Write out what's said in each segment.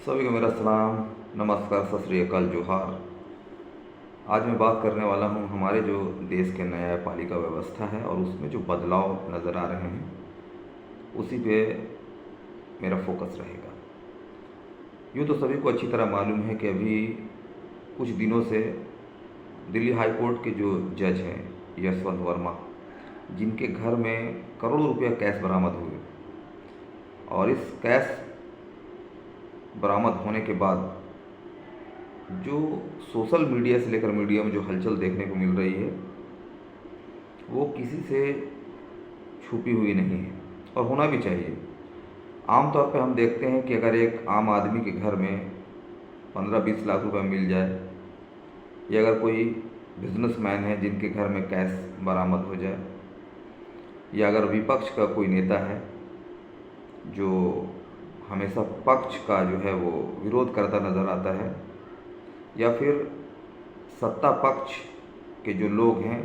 सभी को मेरा सलाम, नमस्कार, सत श्री अकाल, जोहार। आज मैं बात करने वाला हूँ हमारे जो देश के न्यायपालिका व्यवस्था है और उसमें जो बदलाव नज़र आ रहे हैं उसी पे मेरा फोकस रहेगा। यूँ तो सभी को अच्छी तरह मालूम है कि अभी कुछ दिनों से दिल्ली हाई कोर्ट के जो जज हैं यशवंत वर्मा, जिनके घर में करोड़ों रुपया कैश बरामद हुए, और इस कैश बरामद होने के बाद जो सोशल मीडिया से लेकर मीडिया में जो हलचल देखने को मिल रही है वो किसी से छुपी हुई नहीं है और होना भी चाहिए। आमतौर पर हम देखते हैं कि अगर एक आम आदमी के घर में 15-20 लाख रुपए मिल जाए, या अगर कोई बिजनेसमैन है जिनके घर में कैश बरामद हो जाए, या अगर विपक्ष का कोई नेता है जो हमेशा पक्ष का जो है वो विरोध करता नज़र आता है, या फिर सत्ता पक्ष के जो लोग हैं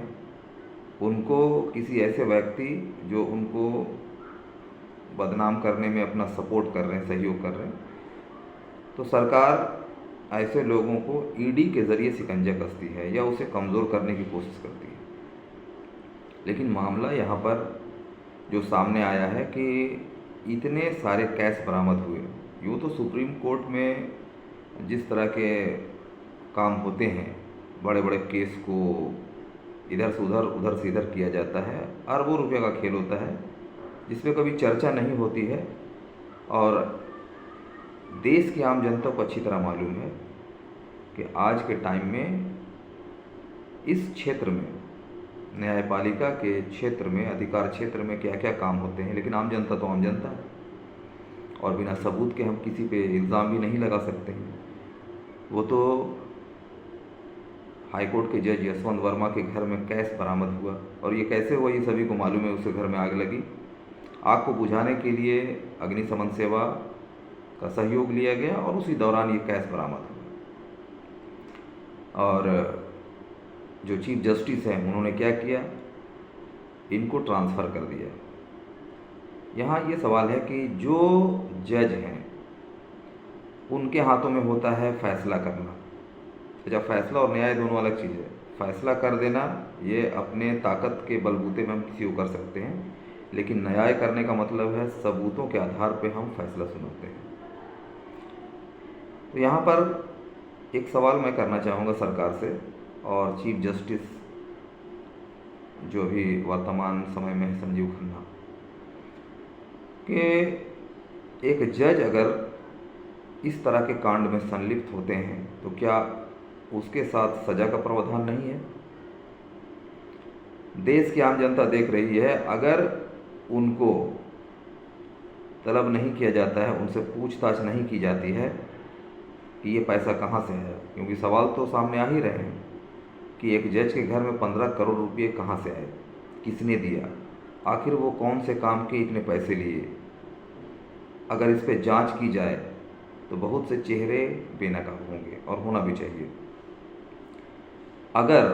उनको किसी ऐसे व्यक्ति जो उनको बदनाम करने में अपना सपोर्ट कर रहे हैं, सहयोग कर रहे हैं, तो सरकार ऐसे लोगों को ईडी के ज़रिए शिकंजा कसती है या उसे कमज़ोर करने की कोशिश करती है। लेकिन मामला यहाँ पर जो सामने आया है कि इतने सारे कैश बरामद हुए। यूँ तो सुप्रीम कोर्ट में जिस तरह के काम होते हैं, बड़े बड़े केस को इधर से उधर से इधर किया जाता है, अरबों रुपये का खेल होता है जिसमें कभी चर्चा नहीं होती है। और देश की आम जनता को अच्छी तरह मालूम है कि आज के टाइम में इस क्षेत्र में, न्यायपालिका के क्षेत्र में, अधिकार क्षेत्र में क्या क्या काम होते हैं। लेकिन आम जनता तो आम जनता है और बिना सबूत के हम किसी पे इल्ज़ाम भी नहीं लगा सकते हैं। वो तो हाईकोर्ट के जज यशवंत वर्मा के घर में कैश बरामद हुआ, और ये कैसे हुआ ये सभी को मालूम है। उसके घर में आग लगी, आग को बुझाने के लिए अग्निशमन सेवा का सहयोग लिया गया और उसी दौरान ये कैश बरामद हुआ। और जो चीफ जस्टिस हैं उन्होंने क्या किया, इनको ट्रांसफ़र कर दिया। यहाँ ये सवाल है कि जो जज हैं उनके हाथों में होता है फैसला करना। जब फैसला और न्याय दोनों अलग चीज़ है। फैसला कर देना ये अपने ताकत के बलबूते में हम किसी को कर सकते हैं, लेकिन न्याय करने का मतलब है सबूतों के आधार पे हम फैसला सुनाते हैं। तो यहाँ पर एक सवाल मैं करना चाहूँगा सरकार से और चीफ जस्टिस जो भी वर्तमान समय में है संजीव खन्ना, कि एक जज अगर इस तरह के कांड में संलिप्त होते हैं तो क्या उसके साथ सज़ा का प्रावधान नहीं है। देश की आम जनता देख रही है, अगर उनको तलब नहीं किया जाता है, उनसे पूछताछ नहीं की जाती है कि ये पैसा कहाँ से है, क्योंकि सवाल तो सामने आ ही रहे हैं कि एक जज के घर में 15 करोड़ रुपये कहाँ से आए, किसने दिया, आखिर वो कौन से काम के इतने पैसे लिए। अगर इस पर जांच की जाए तो बहुत से चेहरे बेनकाब होंगे और होना भी चाहिए। अगर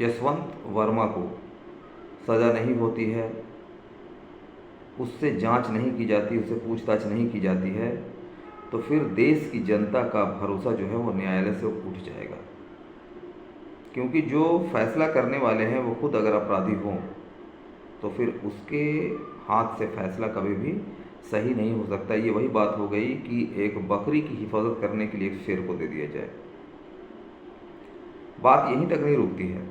यशवंत वर्मा को सज़ा नहीं होती है, उससे जांच नहीं की जाती, उससे पूछताछ नहीं की जाती है, तो फिर देश की जनता का भरोसा जो है वो न्यायालय से उठ जाएगा। क्योंकि जो फैसला करने वाले हैं वो खुद अगर अपराधी हों तो फिर उसके हाथ से फैसला कभी भी सही नहीं हो सकता। ये वही बात हो गई कि एक बकरी की हिफाजत करने के लिए एक शेर को दे दिया जाए। बात यहीं तक नहीं रुकती है।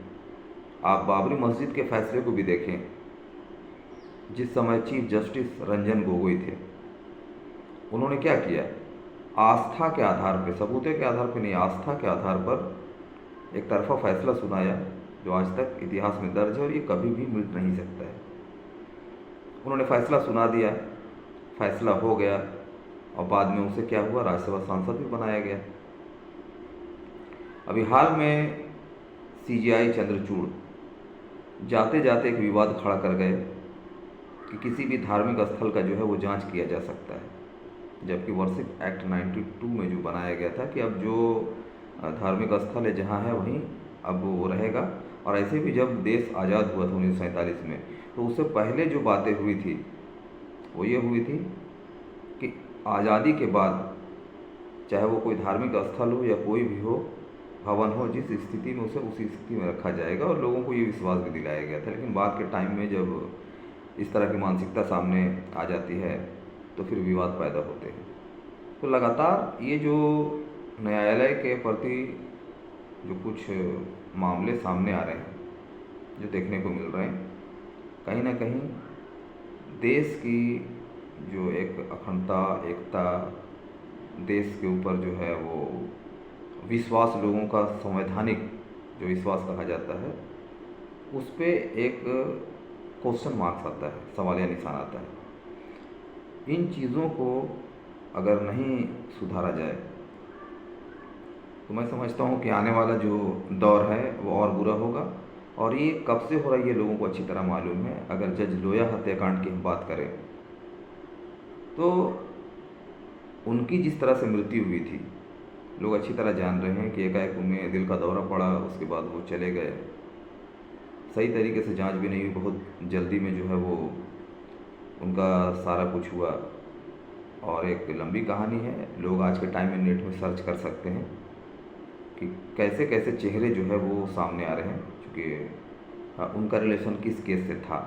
आप बाबरी मस्जिद के फैसले को भी देखें। जिस समय चीफ जस्टिस रंजन गोगोई थे, उन्होंने क्या किया, आस्था के आधार पर, सबूतों के आधार पर नहीं, आस्था के आधार पर एक तरफा फैसला सुनाया जो आज तक इतिहास में दर्ज है और ये कभी भी मिट नहीं सकता है। उन्होंने फैसला सुना दिया, फैसला हो गया और बाद में उसे क्या हुआ, राज्यसभा सांसद भी बनाया गया। अभी हाल में सीजेआई चंद्रचूड़ जाते जाते एक विवाद खड़ा कर गए कि किसी भी धार्मिक स्थल का जो है वो जांच किया जा सकता है, जबकि वर्षिप एक्ट 92 में जो बनाया गया था कि अब जो धार्मिक स्थल है जहाँ है वहीं अब वो रहेगा। और ऐसे भी जब देश आज़ाद हुआ था 1947 में, तो उससे पहले जो बातें हुई थी वो ये हुई थी कि आज़ादी के बाद चाहे वो कोई धार्मिक स्थल हो या कोई भी हो, भवन हो, जिस स्थिति में उसे उसी स्थिति में रखा जाएगा और लोगों को ये विश्वास भी दिलाया गया था। लेकिन बाद के टाइम में जब इस तरह की मानसिकता सामने आ जाती है तो फिर विवाद पैदा होते हैं। तो लगातार ये जो न्यायालय के प्रति जो कुछ मामले सामने आ रहे हैं, जो देखने को मिल रहे हैं, कहीं ना कहीं देश की जो एक अखंडता, एकता, देश के ऊपर जो है वो विश्वास, लोगों का संवैधानिक जो विश्वास कहा जाता है, उस पे एक क्वेश्चन मार्क्स आता है, सवालिया निशान आता है। इन चीज़ों को अगर नहीं सुधारा जाए तो मैं समझता हूँ कि आने वाला जो दौर है वो और बुरा होगा। और ये कब से हो रहा है ये लोगों को अच्छी तरह मालूम है। अगर जज लोया हत्याकांड की हम बात करें तो उनकी जिस तरह से मृत्यु हुई थी, लोग अच्छी तरह जान रहे हैं कि एकाएक उन्हें दिल का दौरा पड़ा, उसके बाद वो चले गए। सही तरीके से जांच भी नहीं हुई, बहुत जल्दी में जो है वो उनका सारा कुछ हुआ और एक लंबी कहानी है। लोग आज के टाइम में नेट में सर्च कर सकते हैं कि कैसे कैसे चेहरे जो है वो सामने आ रहे हैं, क्योंकि उनका रिलेशन किस केस से था,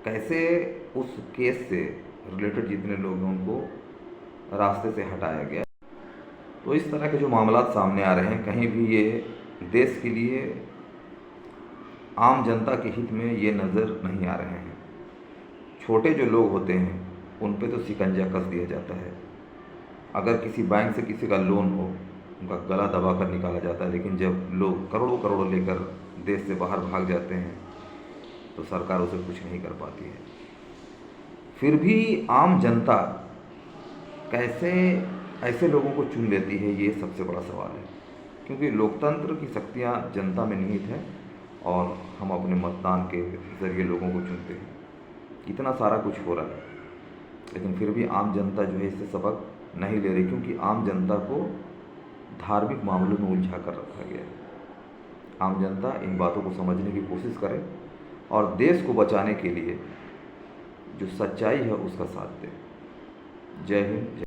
कैसे उस केस से रिलेटेड जितने लोग हैं उनको रास्ते से हटाया गया। तो इस तरह के जो मामला सामने आ रहे हैं, कहीं भी ये देश के लिए, आम जनता के हित में ये नज़र नहीं आ रहे हैं। छोटे जो लोग होते हैं उन पे तो शिकंजा कस दिया जाता है। अगर किसी बैंक से किसी का लोन हो, उनका गला दबा कर निकाला जाता है। लेकिन जब लोग करोड़ों करोड़ों लेकर देश से बाहर भाग जाते हैं तो सरकार उसे कुछ नहीं कर पाती है। फिर भी आम जनता कैसे ऐसे लोगों को चुन लेती है, ये सबसे बड़ा सवाल है। क्योंकि लोकतंत्र की शक्तियाँ जनता में निहित है और हम अपने मतदान के ज़रिए लोगों को चुनते हैं। इतना सारा कुछ हो रहा है लेकिन फिर भी आम जनता जो है इससे सबक नहीं ले रही, क्योंकि आम जनता को धार्मिक मामलों में उलझा कर रखा गया है। आम जनता इन बातों को समझने की कोशिश करे और देश को बचाने के लिए जो सच्चाई है उसका साथ दे। जय हिंद।